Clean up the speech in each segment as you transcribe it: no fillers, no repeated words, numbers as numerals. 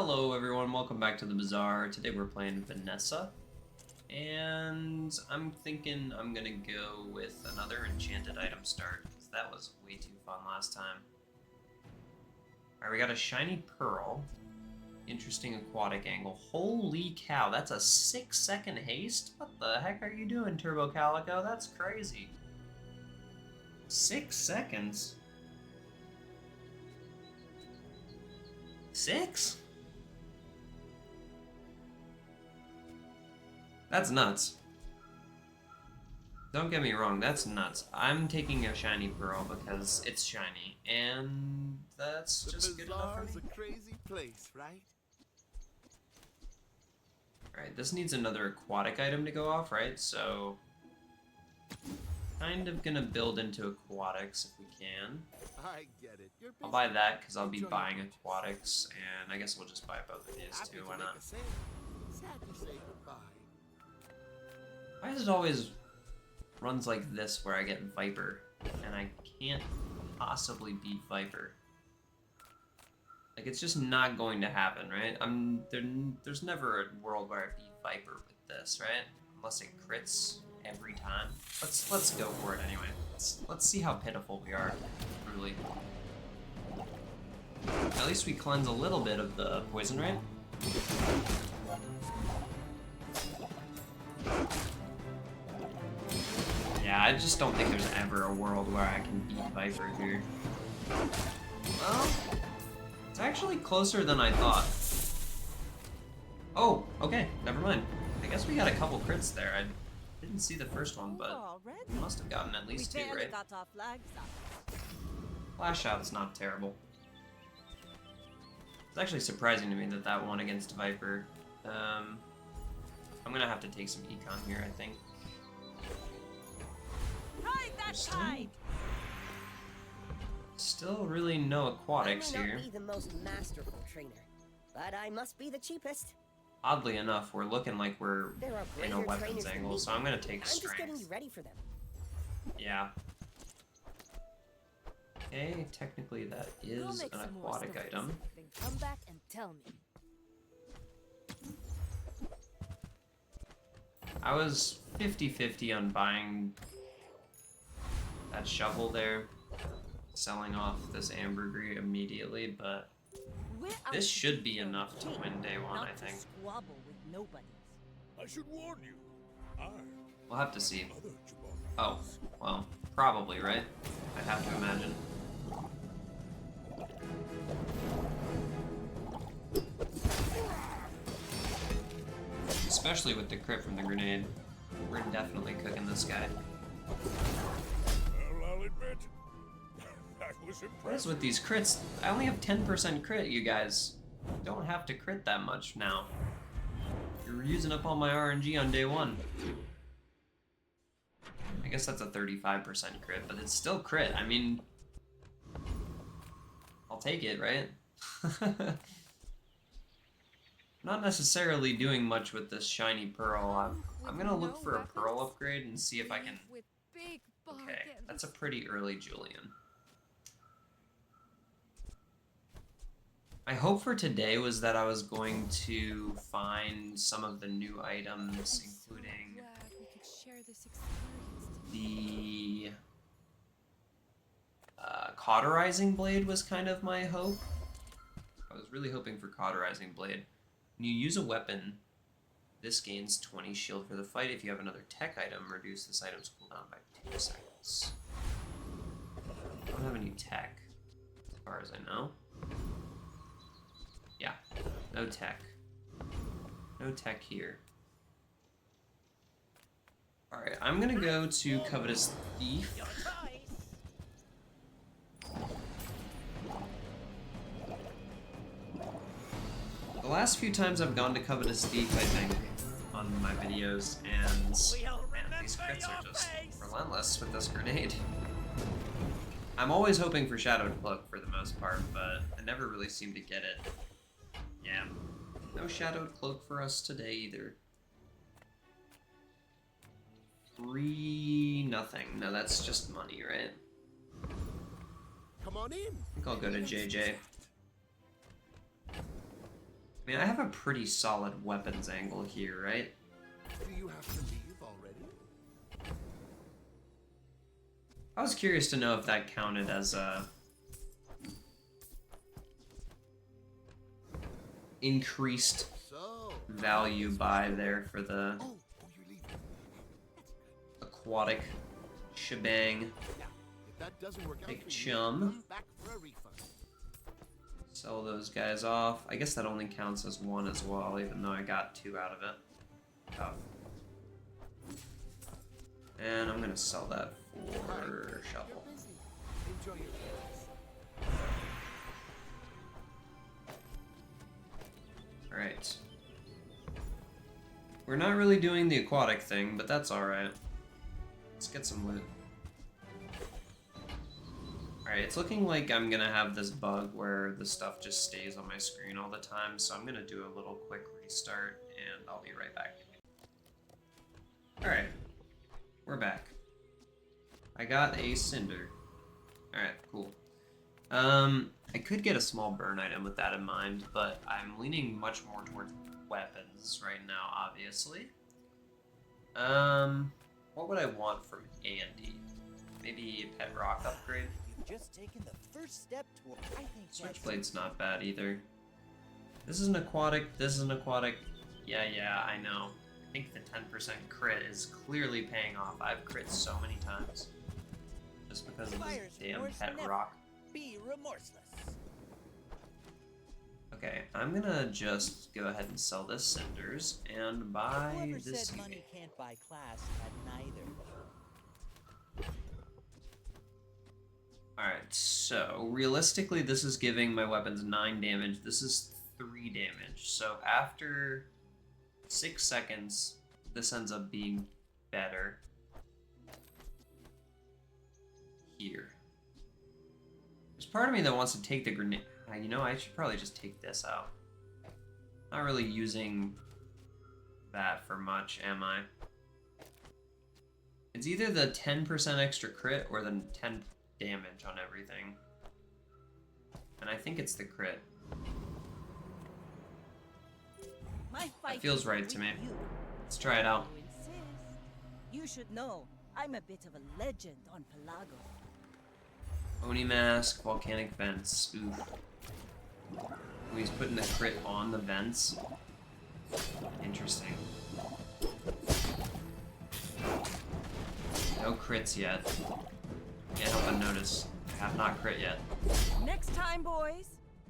Hello everyone, welcome back to the Bazaar. Today we're playing Vanessa. And I'm thinking I'm gonna go with another enchanted item start, because that was way too fun last time. Alright, we got a shiny pearl. Interesting aquatic angle. Holy cow, that's a 6-second haste? What the heck are you doing, Turbo Calico? That's crazy. 6 seconds? 6? That's nuts. Don't get me wrong, that's nuts. I'm taking a shiny pearl because it's shiny, and that's just good enough for me. The Bazaar's a crazy place, right? Alright, this needs another aquatic item to go off, right? So, kind of gonna build into aquatics if we can. I get it. You're I'll buy busy. that because I'll be Enjoy buying your purchase. aquatics, and I guess we'll just buy both of these Happy too, to why make not? a sale. Sad to say goodbye. Why is it always runs like this where I get Viper, and I can't possibly beat Viper? Like, it's just not going to happen, right? There's never a world where I beat Viper with this, right? Unless it crits every time. Let's go for it anyway. Let's see how pitiful we are, truly. At least we cleanse a little bit of the poison, right? Yeah, I just don't think there's ever a world where I can beat Viper here. Well, it's actually closer than I thought. Oh, okay, never mind. I guess we got a couple crits there. I didn't see the first one, but we must have gotten at least two, right? Flash out's not terrible. It's actually surprising to me that that won against Viper. I'm gonna have to take some econ here, I think. Still really no aquatics I may here. not be the most masterful trainer, but I must be the cheapest. Oddly enough, we're looking like we're There are in a greater weapons trainers than angle, me. so I'm gonna take I'm just getting strength. you ready for them. Yeah. Okay, technically that is an aquatic item. Then come back and tell me. I was 50-50 on buying that shovel there, selling off this ambergris immediately, but this should be enough to win day one, I think. Squabble with nobody. I should warn you. We'll have to see. Oh, well, probably, right? I'd have to imagine. Especially with the crit from the grenade. We're definitely cooking this guy. Well, I'll admit, that was What is with these crits? I only have 10% crit, you guys. Don't have to crit that much now. You're using up all my RNG on day one. I guess that's a 35% crit, but it's still crit. I mean, I'll take it, right? Not necessarily doing much with this shiny pearl. I'm gonna look for a pearl upgrade and see if I can... Okay, that's a pretty early Julian. My hope for today was that I was going to find some of the new items, including the cauterizing blade was kind of my hope. I was really hoping for cauterizing blade. When you use a weapon, this gains 20 shield for the fight. If you have another tech item, reduce this item's cooldown by 2 seconds. I don't have any tech, as far as I know. Yeah, no tech. No tech here. Alright, I'm gonna go to Covetous Thief. The last few times I've gone to Covetous Thief, I think, on my videos, and man, these crits are just relentless with this grenade. I'm always hoping for Shadowed Cloak for the most part, but I never really seem to get it. Yeah, no Shadowed Cloak for us today either. 3-0. No, that's just money, right? Come on in. I think I'll go to JJ. I mean, I have a pretty solid weapons angle here, right? Do you have to leave already? I was curious to know if that counted as a increased So, value buy there for the oh, you're leaving. aquatic shebang. Yeah, if that doesn't work out Big for you, chum. come back for a refund. Sell those guys off. I guess that only counts as one as well, even though I got 2 out of it. Tough. And I'm gonna sell that for shovel. You're busy. Enjoy your class. Alright. We're not really doing the aquatic thing, but that's alright. Let's get some loot. Alright, it's looking like I'm gonna have this bug where the stuff just stays on my screen all the time, so I'm gonna do a little quick restart, and I'll be right back. Alright. We're back. I got a cinder. Alright, cool. I could get a small burn item with that in mind, but I'm leaning much more towards weapons right now, obviously. What would I want from Andy? Maybe a pet rock upgrade? You've just taken the first step toward. I think Switchblade's not bad either. This is an aquatic, this is an aquatic. Yeah, I know. I think the 10% crit is clearly paying off. I've crit so many times. Just because of this Fire's damn worse pet than ever. rock. Be remorseless. Okay, I'm gonna just go ahead and sell this cinders and buy Whoever this. said money can't buy class had neither. Alright, so realistically this is giving my weapons 9 damage. This is 3 damage. So after 6 seconds, this ends up being better. Here. There's part of me that wants to take the grenade. You know, I should probably just take this out. Not really using that for much, am I? It's either the 10% extra crit or the 10 damage on everything. And I think it's the crit. My fight feels is right with to me. You. Let's try it out. You insist. You should know, I'm a bit of a legend on Pelago. Oni mask, volcanic vents. Oof. Oh, he's putting the crit on the vents. Interesting. No crits yet. Can't help but notice. I have not crit yet. Next time, boys,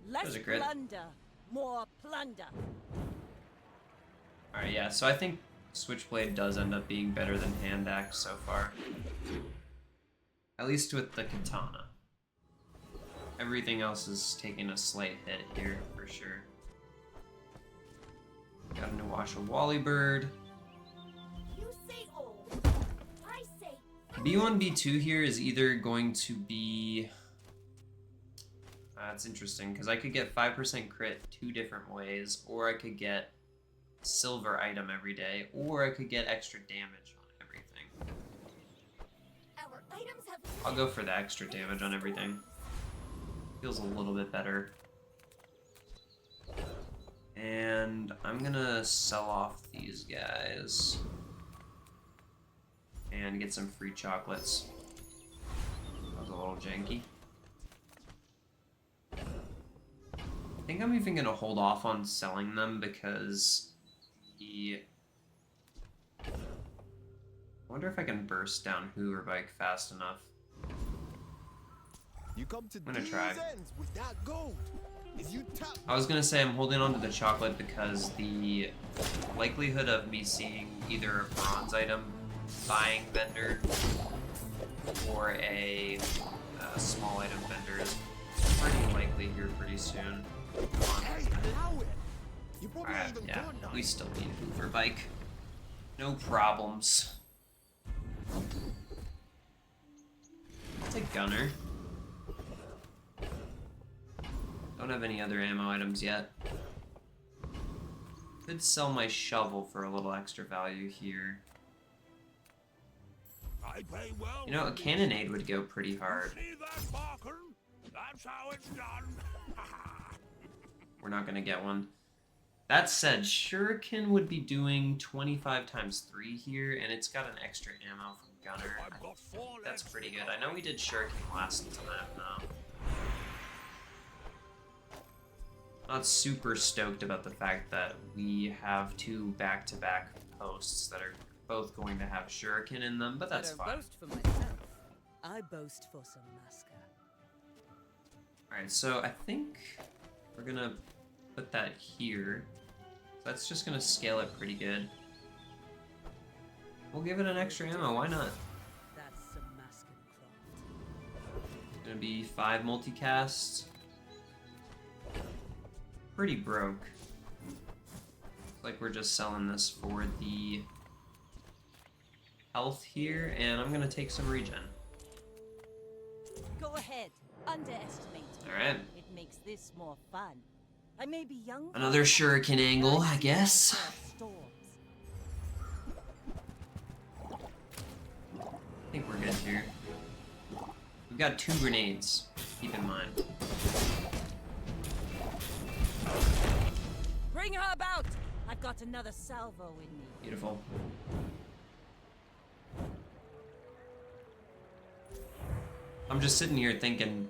less There's a crit. plunder, more plunder. Alright, yeah, so I think Switchblade does end up being better than Hand Axe so far. At least with the katana. Everything else is taking a slight hit here, for sure. Got a Nuwasha Wally Bird. You say old. I say B1, B2 here is either going to be... That's interesting, because I could get 5% crit 2 different ways, or I could get silver item every day, or I could get extra damage on everything. our items have. I'll go for the extra damage on everything. Feels a little bit better. And I'm gonna sell off these guys. And get some free chocolates. That was a little janky. I think I'm even gonna hold off on selling them because I wonder if I can burst down Hoover Bike fast enough. You come to I'm gonna these try. ends with that gold. If you tap I was gonna say I'm holding on to the chocolate because the likelihood of me seeing either a bronze item buying vendor or a small item vendor is pretty likely here pretty soon. Come on. hey, allow it. You probably Alright, even yeah, got we nine. still need a Hoover Bike. No problems. I'll take Gunner. Don't have any other ammo items yet. Could sell my shovel for a little extra value here. I pay well. You know, a cannonade would go pretty hard. See that, Barker? That's how it's done. We're not gonna get one. That said, Shuriken would be doing 25 times 3 here, and it's got an extra ammo from Gunner. I I've got 4 think that's legs. pretty good. I know we did Shuriken last time, though. Not super stoked about the fact that we have 2 back-to-back posts that are both going to have Shuriken in them, but that's I don't fine. boast for myself. I boast for some Muska. Alright, so I think we're gonna put that here. So that's just gonna scale it pretty good. We'll give it an extra ammo, why not? That's some Muskan craft. Gonna be 5 multicast. Pretty broke. Looks like we're just selling this for the health here, and I'm gonna take some regen. Go ahead. Underestimate me. Alright. It makes this more fun. I may be young. Another Shuriken angle, I guess. Storms. I think we're good here. We've got 2 grenades, keep in mind. Bring her about! I've got another salvo in me. Beautiful. I'm just sitting here thinking,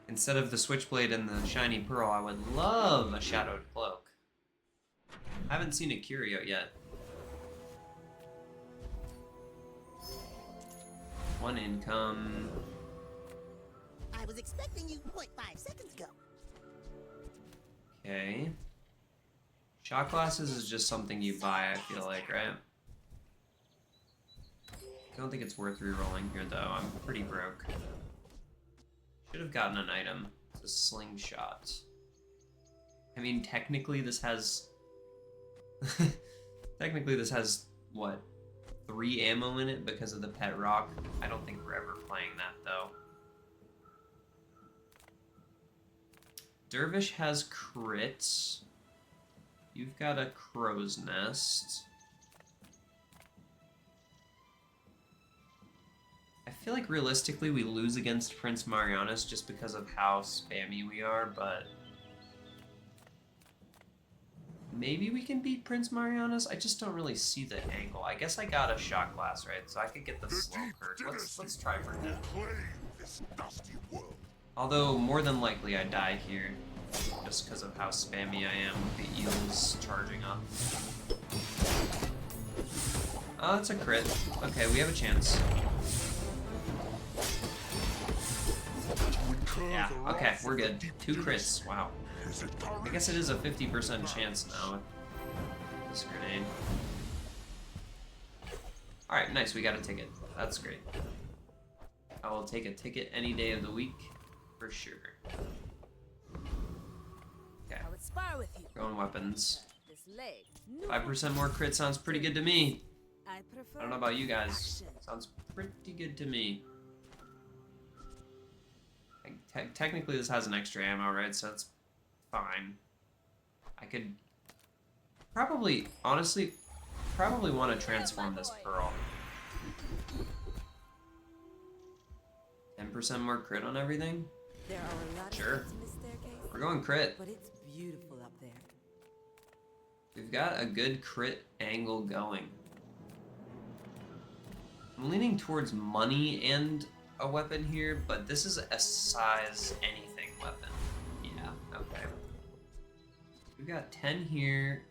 instead of the switchblade and the shiny pearl, I would love a shadowed cloak. I haven't seen a curio yet. 1 income. I was expecting you 0.5 seconds ago. Okay. Shot glasses is just something you buy, I feel like, right? I don't think it's worth re-rolling here, though. I'm pretty broke. Should have gotten an item. It's a slingshot. I mean, technically this has... technically this has, what, 3 ammo in it because of the pet rock? I don't think we're ever playing that, though. Dervish has crits. You've got a crow's nest. I feel like realistically we lose against Prince Marianus just because of how spammy we are, but maybe we can beat Prince Marianus? I just don't really see the angle. I guess I got a shot glass, right? So I could get the slow curse. Let's try for him. This dusty world. Although, more than likely I die here, just because of how spammy I am with the eels charging up. Oh, it's a crit. Okay, we have a chance. Yeah, okay, we're good. 2 crits, wow. I guess it is a 50% chance now with this grenade. Alright, nice, we got a ticket. That's great. I will take a ticket any day of the week, for sure. Okay, I would spar with you. going weapons. This leg. 5% more crit sounds pretty good to me. I prefer I don't know about you guys. action. Sounds pretty good to me. Like, technically this has an extra ammo, right? So it's fine. I could probably, honestly, want to transform this pearl. 10% more crit on everything? There are a lot Sure. of things in this staircase, We're going crit. but it's beautiful up there. We've got a good crit angle going. I'm leaning towards money and a weapon here, but this is a size anything weapon. Yeah, okay. We've got 10 here,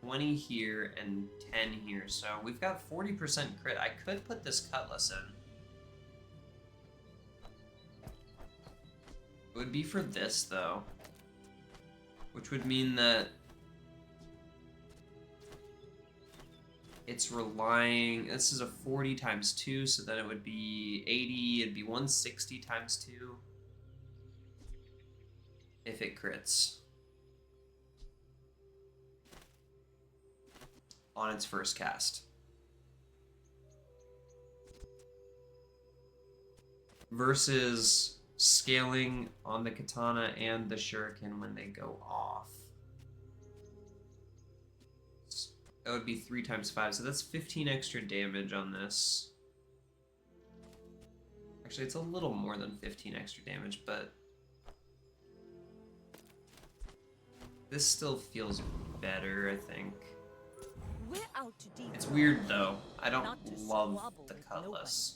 20 here, and 10 here, so we've got 40% crit. I could put this cutlass in. It would be for this, though. Which would mean that it's relying, this is a 40 times 2, so then it would be 80, it'd be 160 times 2 if it crits on its first cast. Versus scaling on the katana and the shuriken when they go off. That would be 3 times 5, so that's 15 extra damage on this. Actually, it's a little more than 15 extra damage, but This still feels better, I think. We're out to deep. It's weird though. I don't Not to love squabble the with cutlass.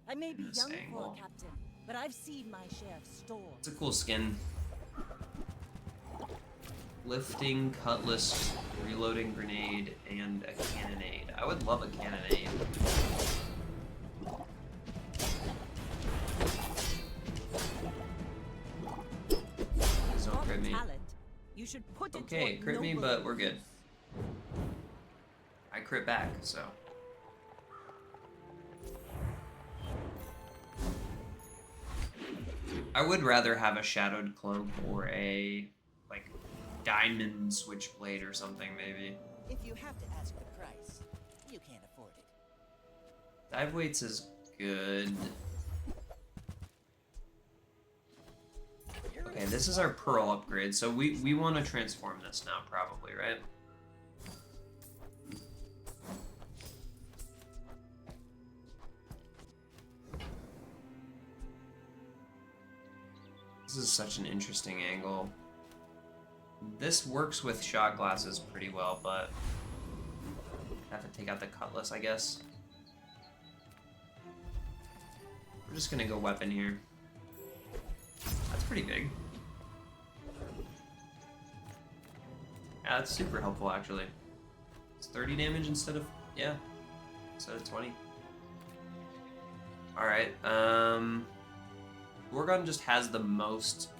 I may be in this young for angle. a captain, but I've seen my share of storms. It's a cool skin. Lifting, cutlass, reloading grenade, and a cannonade. I would love a cannonade. Please don't crit me. Talent. You should put it Okay, toward crit me, noble but we're good. use. I crit back, so. I would rather have a shadowed cloak or a, like, diamond switchblade or something, maybe. If you have to ask the price, you can't afford it. Dive weights is good. Okay, this is our pearl upgrade, so we want to transform this now, probably, right? This is such an interesting angle. This works with shot glasses pretty well, but I have to take out the cutlass, I guess. We're just gonna go weapon here. That's pretty big. Yeah, that's super helpful actually. It's 30 damage instead of, yeah, instead of 20. Alright, Gorgon just has the most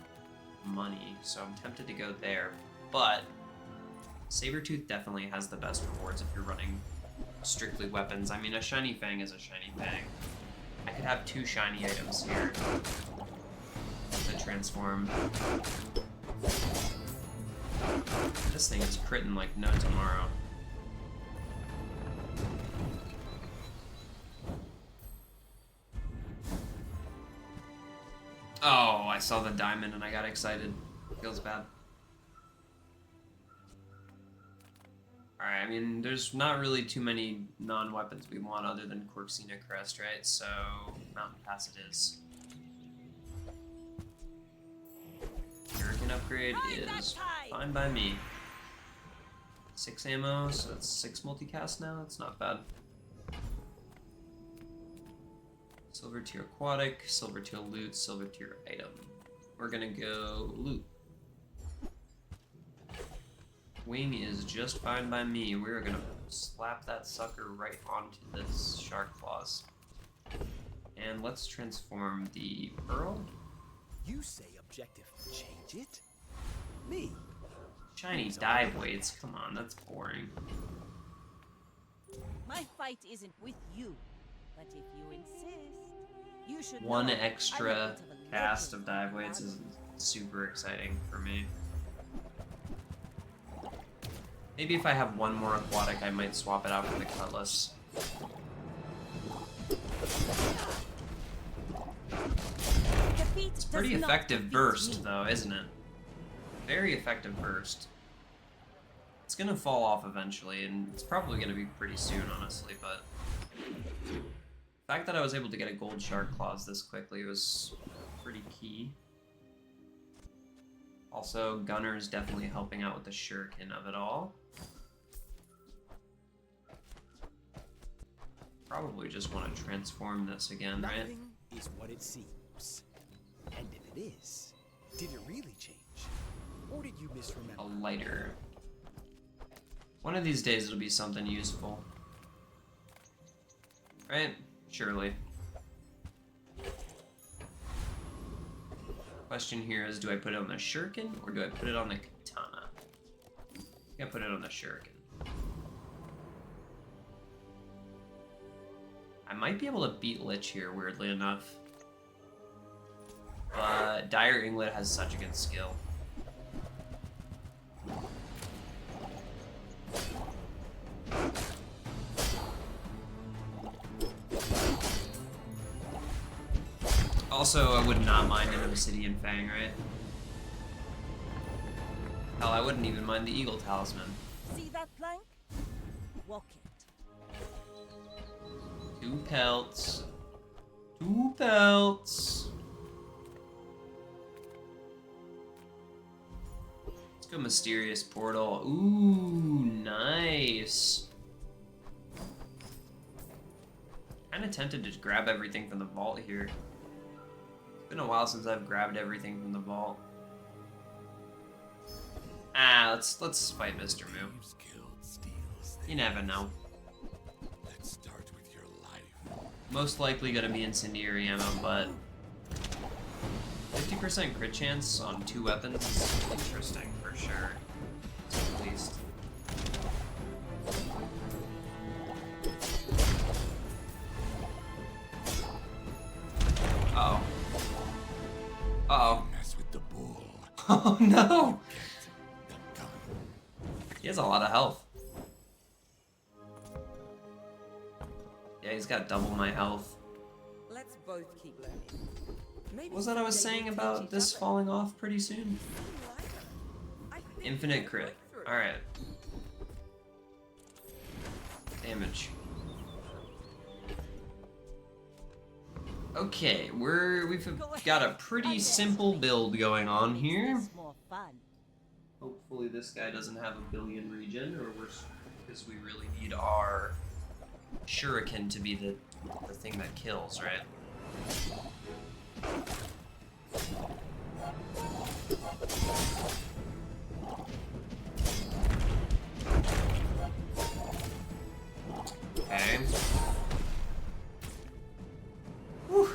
money, so I'm tempted to go there, but Sabretooth definitely has the best rewards if you're running strictly weapons. I mean, a Shiny Fang is a Shiny Fang. I could have 2 shiny items here to transform. This thing is critting like no tomorrow. Oh, I saw the diamond and I got excited. Feels bad. Alright, I mean, there's not really too many non-weapons we want other than Corxina Crest, right? So, Mountain Pass it is. Hurricane upgrade is fine by me. 6 ammo, so that's 6 multicast now. That's not bad. Silver tier aquatic, silver tier loot, silver tier item. We're gonna go loot. Wing is just fine by me. We're gonna slap that sucker right onto this shark claws. And let's transform the pearl. You say objective, change it? Me? Shiny dive weights, come on, that's boring. My fight isn't with you, but if you insist, you should One know I'm a extra bit of a cast legend of dive on weights is Bazaar. super exciting for me. Maybe if I have one more aquatic, I might swap it out for the cutlass. Defeat It's pretty does not effective defeat burst, me. though, isn't it? Very effective burst. It's gonna fall off eventually, and it's probably gonna be pretty soon, honestly, but the fact that I was able to get a gold shark claws this quickly was pretty key. Also, Gunner is definitely helping out with the shuriken of it all. Probably just want to transform this again, right? Nothing is what it seems. And if it is, did it really change? Or did you misremember? A lighter. One of these days it'll be something useful. Right? Surely. Question here is, do I put it on the shuriken or do I put it on the katana? I think I put it on the shuriken. I might be able to beat Lich here, weirdly enough. But Dire Inglet has such a good skill. Also, I would not mind an Obsidian Fang, right? Hell, I wouldn't even mind the Eagle Talisman. See that plank? Walk it. 2 pelts. 2 pelts. Let's go mysterious portal. Ooh, nice. Kind of tempted to grab everything from the vault here. It's been a while since I've grabbed everything from the vault. Ah, let's fight Mr. Moo. Thieves killed, steals, You never know. Let's start with your life. Most likely gonna be incendiary ammo, but 50% crit chance on 2 weapons is interesting for sure. At least. Uh-oh. Uh-oh. Mess with the bull. Oh no! Get the gun. He has a lot of health. Yeah, he's got double my health. Let's both keep learning. Maybe What was that I was someday saying we'll about teach this each falling off pretty soon? other. I think Infinite we'll crit. break through. Alright. Damage. Okay, we've got a pretty simple build going on here. Makes this more fun. Hopefully this guy doesn't have a billion regen, or worse, because we really need our shuriken to be the thing that kills, right? Okay. Whew.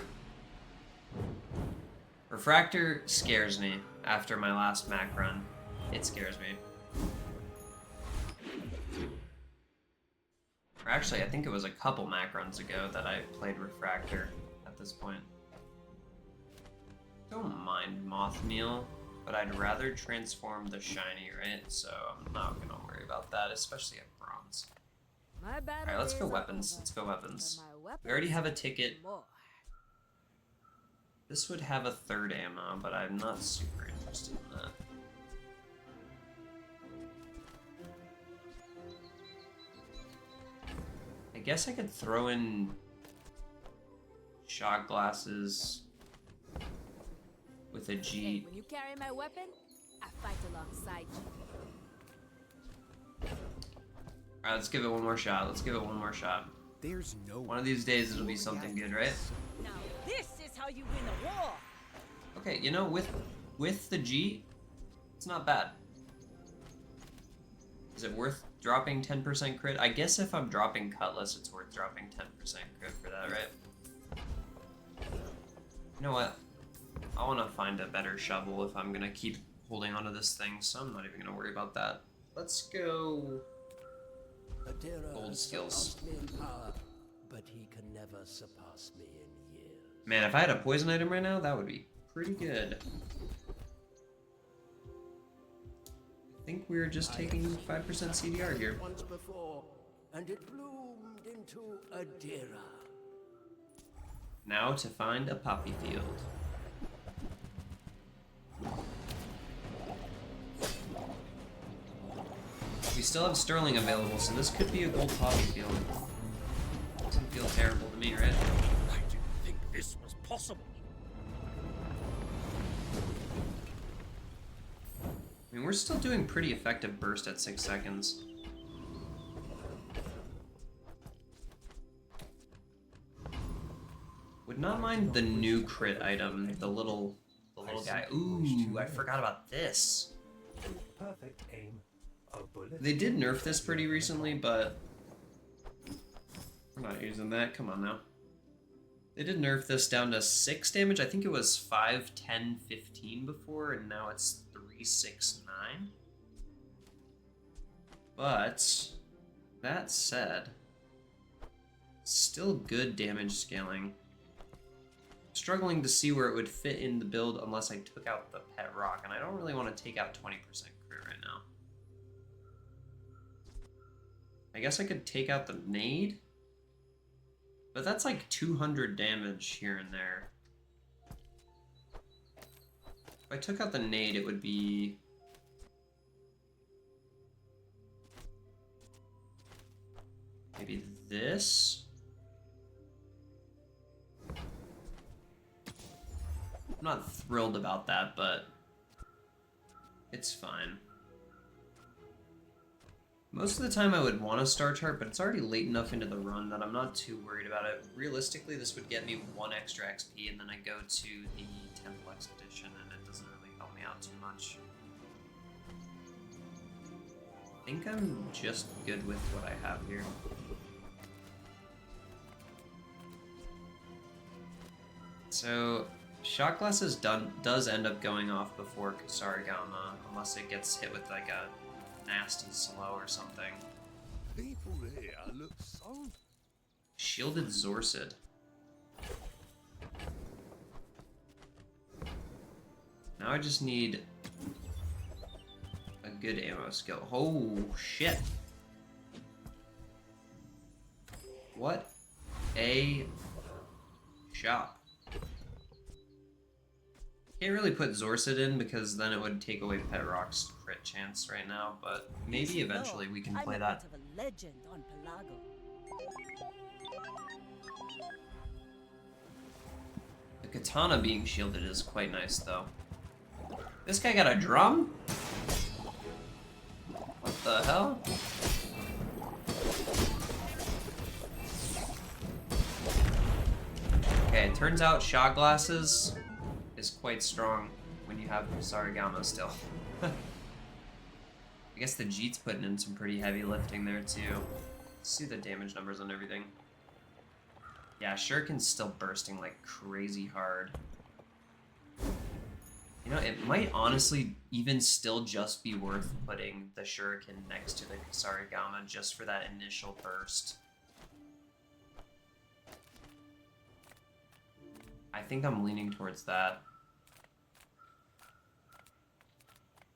Refractor scares me after my last Mac run. It scares me. Or actually, I think it was a couple Mac runs ago that I played Refractor at this point. Don't mind Moth Meal, but I'd rather transform the shiny, right? So I'm not gonna worry about that, especially at bronze. Alright, let's go weapons. Let's go weapons. We already have a ticket. This would have a third ammo, but I'm not super interested in that. I guess I could throw in shot glasses with a Hey, G. when you carry my weapon, I fight alongside you. Alright, let's give it one more shot. Let's give it one more shot. There's no One of these days it'll be something good, right? Now this is how you win a war. Okay, you know, with the G, it's not bad. Is it worth dropping 10% crit? I guess if I'm dropping Cutlass, it's worth dropping 10% crit for that, right? You know what? I want to find a better shovel if I'm gonna keep holding onto this thing, so I'm not even gonna worry about that. Let's go gold skills. Me in power, but he can never surpass me in years. Man, if I had a poison item right now, that would be pretty good. I think we're just taking 5% CDR here. Once before, and it bloomed into a Dira. Now to find a poppy field. We still have Sterling available, so this could be a gold poppy field. Doesn't feel terrible to me, right? I didn't think this was possible. I mean, we're still doing pretty effective burst at 6 seconds. Would not mind the new crit item, the little guy. Ooh, I forgot about this. Perfect aim. A bullet. They did nerf this pretty recently, but we're not using that. Come on now. They did nerf this down to 6 damage. I think it was 5, 10, 15 before, and now it's 3, 6, 9. But that said, still good damage scaling. Struggling to see where it would fit in the build unless I took out the pet rock, and I don't really want to take out 20% crit right now. I guess I could take out the nade, but that's like 200 damage here and there. If I took out the nade, it would be... maybe this? I'm not thrilled about that, but it's fine. Most of the time I would want a star chart, but it's already late enough into the run that I'm not too worried about it. Realistically, this would get me 1 extra XP, and then I go to the Temple Expedition, and it doesn't really help me out too much. I think I'm just good with what I have here. So, shot glasses does end up going off before Kusarigama, unless it gets hit with like a nasty slow or something. People here look so... Shielded Zorsid. Now I just need a good ammo skill. Oh, shit. What a shot. Can't really put Zorsid in because then it would take away Pet Rock's crit chance right now, but maybe eventually we can play I'm a that. bit of a legend on Pelago. The katana being shielded is quite nice though. This guy got a drum? What the hell? Okay, it turns out shot glasses is quite strong when you have Kusarigama still. I guess the Jeet's putting in some pretty heavy lifting there too. Let's see the damage numbers on everything. Yeah, Shuriken's still bursting like crazy hard. You know, it might honestly even still just be worth putting the Shuriken next to the Kusarigama just for that initial burst. I think I'm leaning towards that.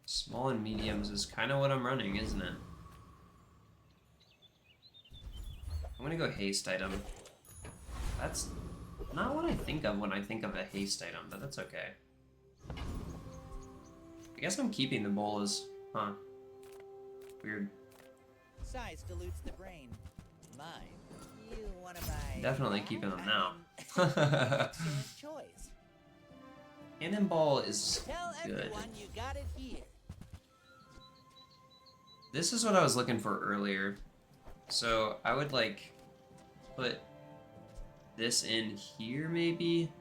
Small and mediums is kind of what I'm running, isn't it? I'm gonna go haste item. That's not what I think of when I think of a haste item, but that's okay. I guess I'm keeping the bolas. Huh. Weird. Size dilutes the brain. Mine. You wanna buy... Definitely keeping them now. Excellent choice. Cannonball is Tell good. everyone you got it here. This is what I was looking for earlier. So I would like put this in here maybe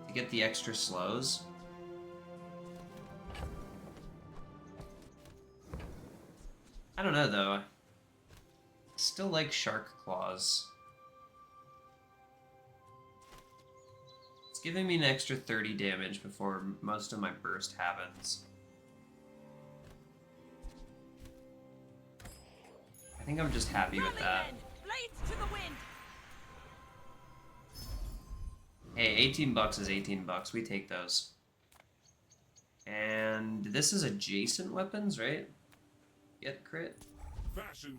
to get the extra slows. I don't know though. Still like Shark Claws. It's giving me an extra 30 damage before most of my burst happens. I think I'm just happy with that. Blades to the wind. Hey, 18 bucks is 18 bucks. We take those. And this is adjacent weapons, right? Get crit.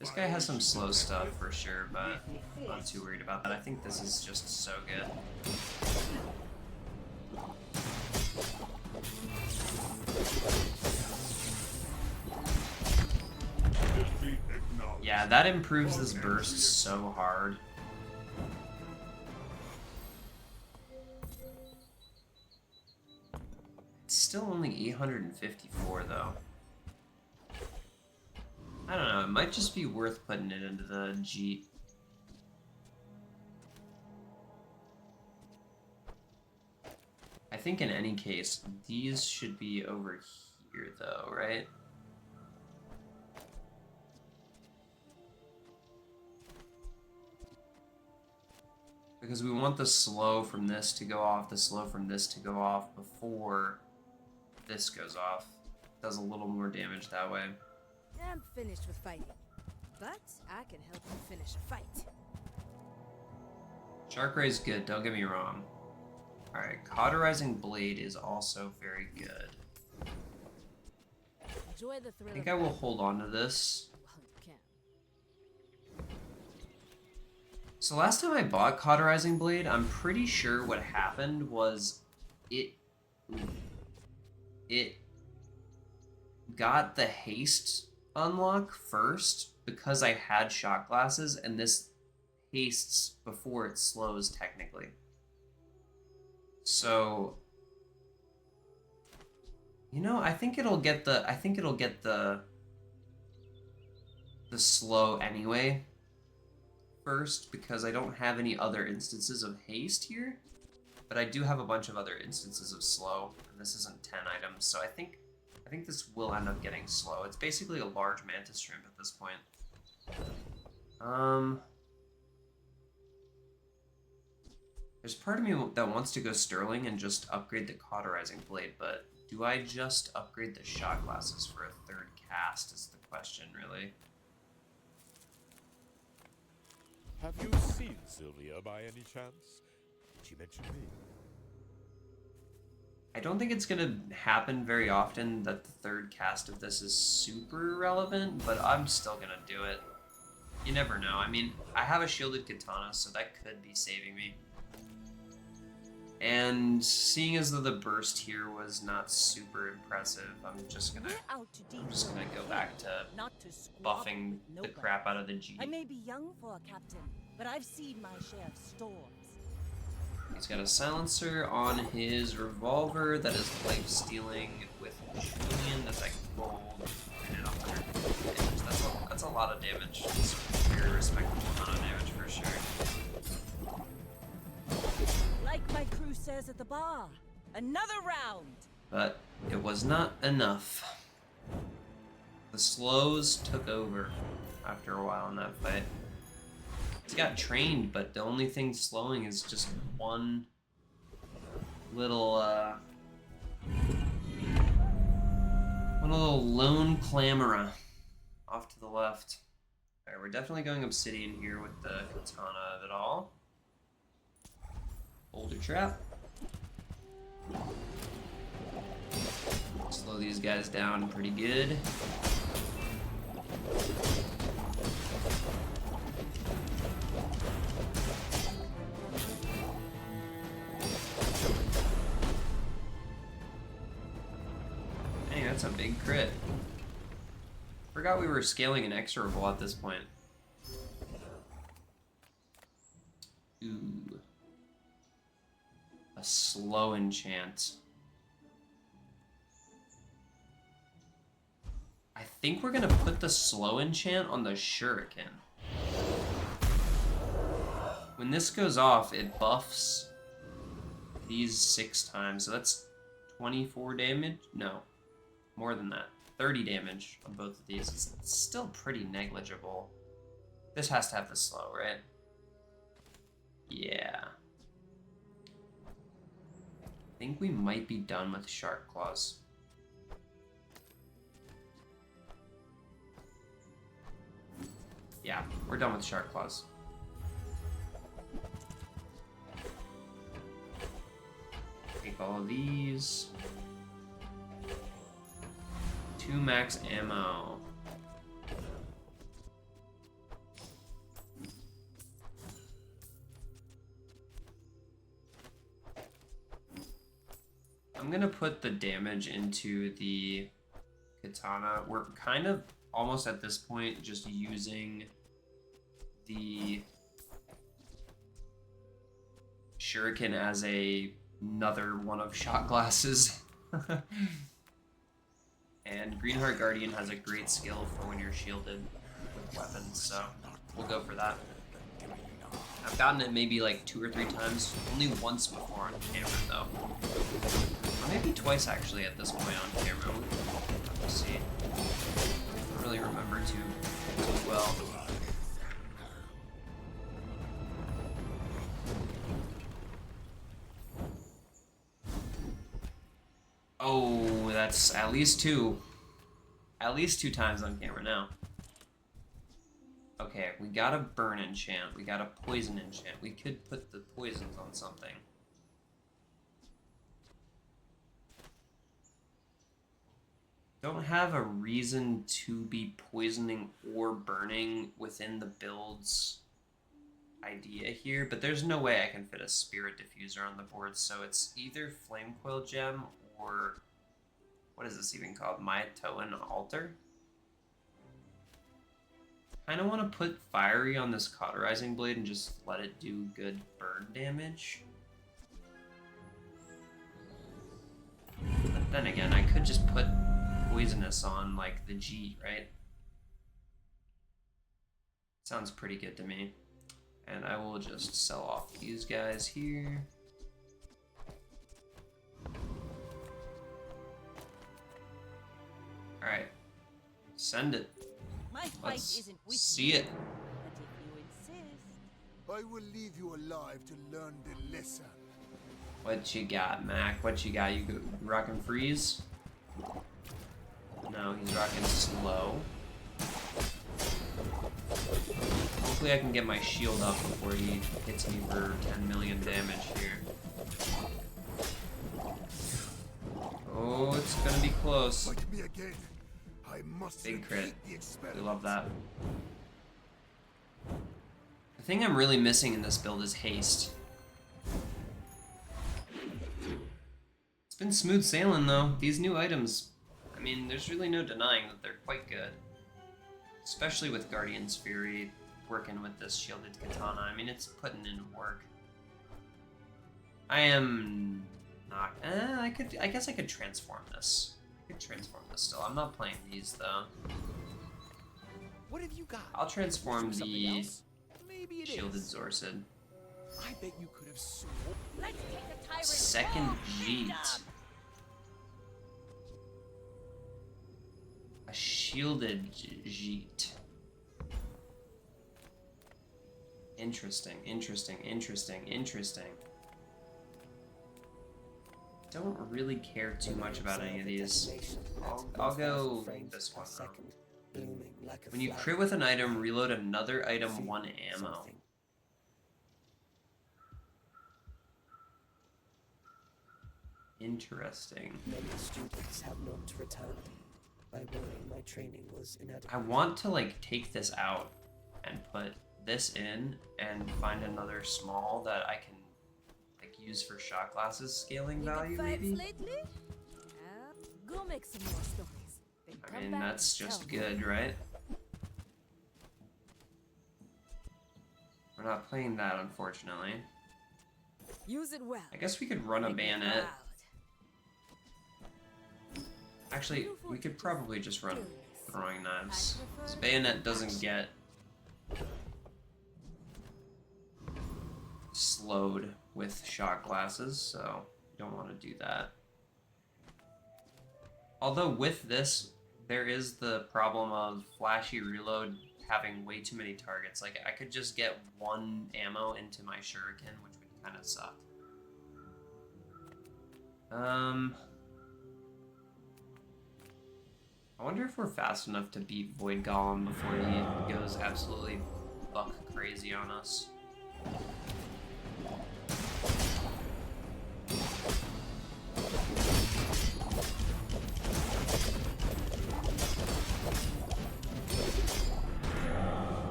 This guy has some slow stuff for sure, but I'm not too worried about that. I think this is just so good. Yeah, that improves this burst so hard. It's still only 854 though. I don't know, it might just be worth putting it into the Jeep. I think in any case, these should be over here though, right? Because we want the slow from this to go off, the slow from this to go off before this goes off. Does a little more damage that way. I'm finished with fighting, but I can help you finish a fight. Shark Ray's good, don't get me wrong. Alright, Cauterizing Blade is also very good. Enjoy the thrill. I think I will hold on to this. While you can. So last time I bought Cauterizing Blade, I'm pretty sure what happened was it got the haste unlock first because I had shot glasses, and this hastes before it slows technically. So You know, I think it'll get the slow anyway first, because I don't have any other instances of haste here, but I do have a bunch of other instances of slow, and this isn't 10 items, so I think this will end up getting slow. It's basically a large mantis shrimp at this point. There's part of me that wants to go Sterling and just upgrade the cauterizing blade, but do I just upgrade the shot glasses for a third cast is the question, really. Have you seen Sylvia by any chance? She mentioned me. I don't think it's gonna happen very often that the third cast of this is super relevant, but I'm still gonna do it. You never know. I mean, I have a shielded katana, so that could be saving me. And seeing as though the burst here was not super impressive, I'm just gonna go back to buffing the crap out of the G. I may be young for a captain, but I've seen my share of storms. He's got a silencer on his revolver that is life stealing with Julian. That's like gold and 100 damage. That's a lot of damage. It's a very respectable amount of damage for sure. Like my crew says at the bar, another round. But it was not enough. The slows took over after a while in that fight. He's got trained, but the only thing slowing is just one little lone clamora off to the left. Alright, we're definitely going obsidian here with the katana of it all. Boulder trap. Slow these guys down pretty good. Dang, that's a big crit. Forgot we were scaling inexorable at this point. Ooh. A slow enchant. I think we're gonna put the slow enchant on the shuriken. When this goes off, it buffs these 6 times, so that's 24 damage? No, more than that. 30 damage on both of these. It's still pretty negligible. This has to have the slow, right? Yeah. I think we might be done with Shark Claws. Yeah, we're done with Shark Claws. Take all of these. 2 max ammo. I'm gonna put the damage into the katana. We're kind of almost at this point just using the shuriken as another one of shot glasses. And Greenheart Guardian has a great skill for when you're shielded with weapons, so we'll go for that. I've gotten it maybe like 2 or 3 times, only once before on camera though. Or maybe twice actually at this point on camera. We'll have to see. I don't really remember too well. Oh, that's at least 2. At least 2 times on camera now. Okay, we got a burn enchant. We got a poison enchant. We could put the poisons on something. Don't have a reason to be poisoning or burning within the build's idea here, but there's no way I can fit a spirit diffuser on the board, so it's either flame coil gem or what is this even called? Mytoan altar? Kind of want to put fiery on this cauterizing blade and just let it do good burn damage. But Then again, I could just put poisonous on, like, the G, right? Sounds pretty good to me. And I will just sell off these guys here. Alright. Send it. My fight Let's isn't with see you, it. but if you insist. I will leave you alive to learn the lesson. What you got, Mac? What you got? You rocking freeze? No, he's rocking slow. Hopefully I can get my shield up before he hits me for 10 million damage here. Oh, it's gonna be close. Fight me again. I must Big crit. repeat the We experiment. love that. The thing I'm really missing in this build is haste. It's been smooth sailing though. These new items, I mean, there's really no denying that they're quite good. Especially with Guardian's Fury working with this shielded katana. I mean, it's putting in work. I am not. I guess I could transform this. I could transform this still. I'm not playing these though. What have you got? I'll transform Something the else? Maybe it shielded is. Zorsid. I bet you could have swore. Let's take the tyrant. Second freedom. Jeet. A shielded Jeet. Interesting, interesting, interesting, interesting. Don't really care too much about any of these. I'll go this one though. When you crit with an item, reload another item 1 ammo. Interesting. Many students have not returned. I worry my training was inadequate. I want to like take this out and put this in and find another small that I can like use for shot glasses scaling Any good value fights maybe. lately? Go make some more stories. Then I come mean back that's and just tell me. good, right? We're not playing that unfortunately. Use it well. I guess we could run a Make me bayonet. proud. Actually, we could probably just run throwing knives. This bayonet doesn't get slowed with shot glasses, so you don't want to do that. Although with this, there is the problem of flashy reload having way too many targets. Like I could just get 1 ammo into my shuriken, which would kind of suck. I wonder if we're fast enough to beat Void Golem before he goes absolutely buck crazy on us.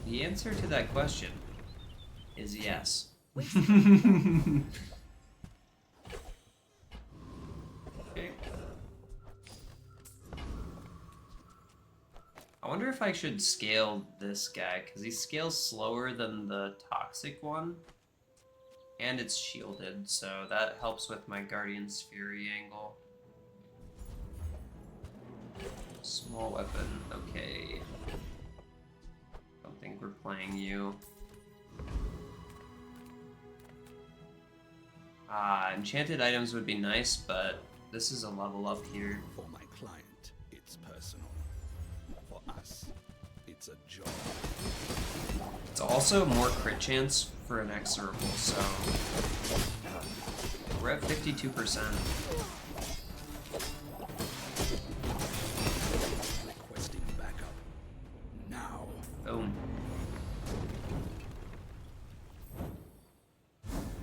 The answer to that question is yes. Okay. I wonder if I should scale this guy, because he scales slower than the toxic one. And it's shielded, so that helps with my Guardian's Fury angle. Small weapon, okay. Don't think we're playing you. Enchanted items would be nice, but this is a level up here. For my client, it's personal. For us, it's a job. It's also more crit chance for an Exorable, so we're at 52%. Requesting backup. Now. Boom.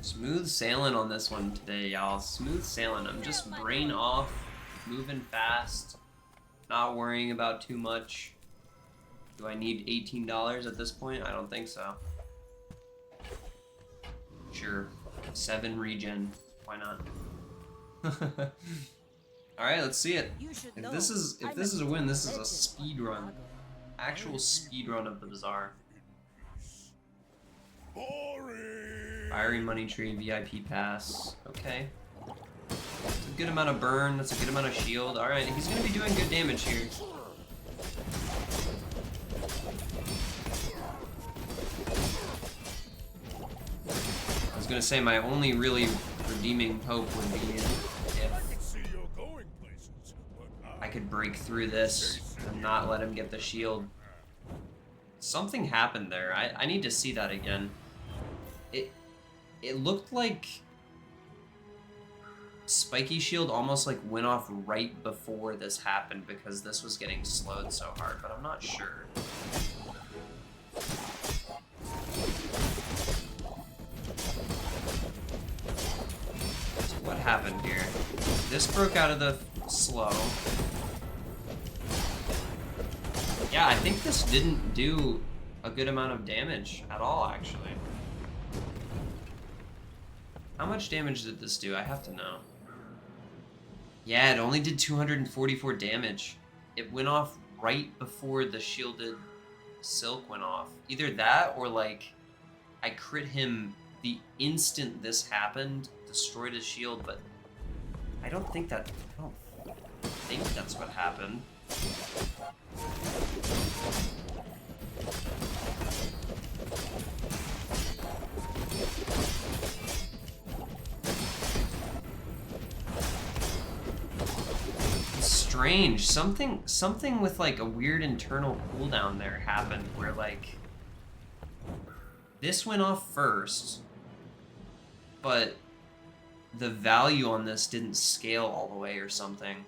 Smooth sailing on this one today, y'all. Smooth sailing. I'm just brain off, moving fast, not worrying about too much. Do I need $18 at this point? I don't think so. Sure. 7 regen. Why not? Alright, let's see it. You should If know, this is I'm a win, this is a legend speed on run. Bazaar. Actual speed run of the Bazaar. Boring. Firing money tree, VIP pass. Okay. a good amount of burn. That's a good amount of shield. All right, he's gonna be doing good damage here. I was gonna say my only really redeeming hope would be if I could break through this and not let him get the shield. Something happened there. I need to see that again. It looked like Spiky Shield almost like went off right before this happened because this was getting slowed so hard, but I'm not sure. So what happened here? This broke out of the slow. Yeah, I think this didn't do a good amount of damage at all, actually. How much damage did this do? I have to know. Yeah, it only did 244 damage. It went off right before the shielded silk went off. Either that or like I crit him the instant this happened, destroyed his shield, but I don't think that's what happened. Strange. Something with like a weird internal cooldown there happened where like this went off first, but the value on this didn't scale all the way or something.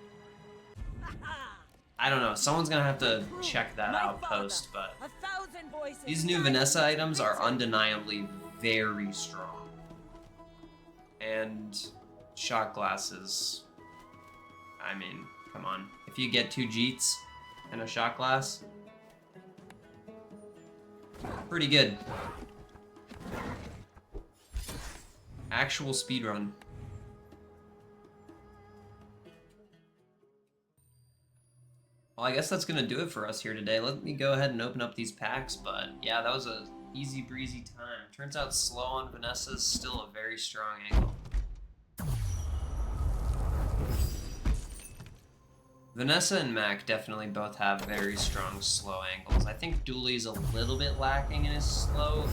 I don't know. Someone's gonna have to check that out post, but these new Vanessa items are undeniably very strong. And shot glasses, I mean, come on. If you get 2 Jeets and a shot glass, pretty good. Actual speedrun. Well, I guess that's gonna do it for us here today. Let me go ahead and open up these packs, but yeah, that was a easy breezy time. Turns out slow on Vanessa is still a very strong angle. Vanessa and Mac definitely both have very strong slow angles. I think Dooley's a little bit lacking in his slow.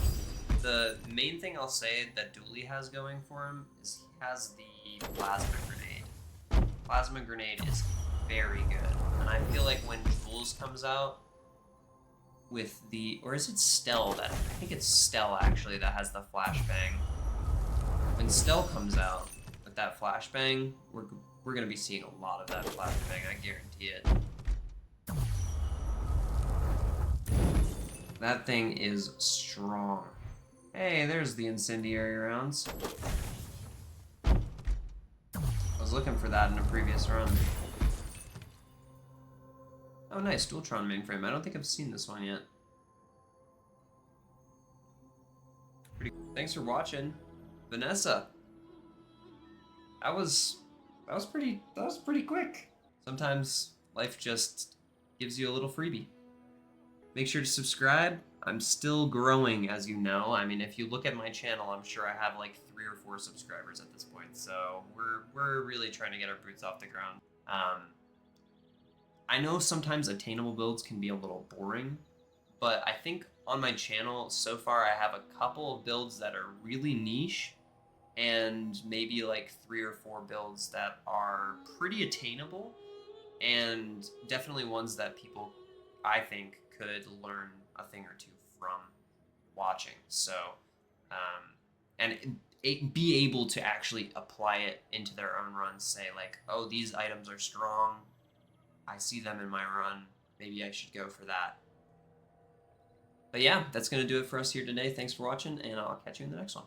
The main thing I'll say that Dooley has going for him is he has the plasma grenade. Plasma grenade is very good. And I feel like when Jules comes out with the, or is it Stell I think it's Stell actually that has the flashbang. When Stell comes out with that flashbang, we're gonna be seeing a lot of that flashbang, I guarantee it. That thing is strong. Hey, there's the incendiary rounds. I was looking for that in a previous run. Oh nice, Dualtron mainframe. I don't think I've seen this one yet. Thanks for watching. Vanessa. That was pretty quick. Sometimes life just gives you a little freebie. Make sure to subscribe. I'm still growing, as you know. I mean, if you look at my channel, I'm sure I have like 3 or 4 subscribers at this point. So we're really trying to get our boots off the ground. I know sometimes attainable builds can be a little boring, but I think on my channel so far I have a couple of builds that are really niche and maybe like 3 or 4 builds that are pretty attainable and definitely ones that people, I think, could learn a thing or two from watching. So, and be able to actually apply it into their own runs, say like, oh, these items are strong, I see them in my run, maybe I should go for that. But yeah, that's going to do it for us here today. Thanks for watching, and I'll catch you in the next one.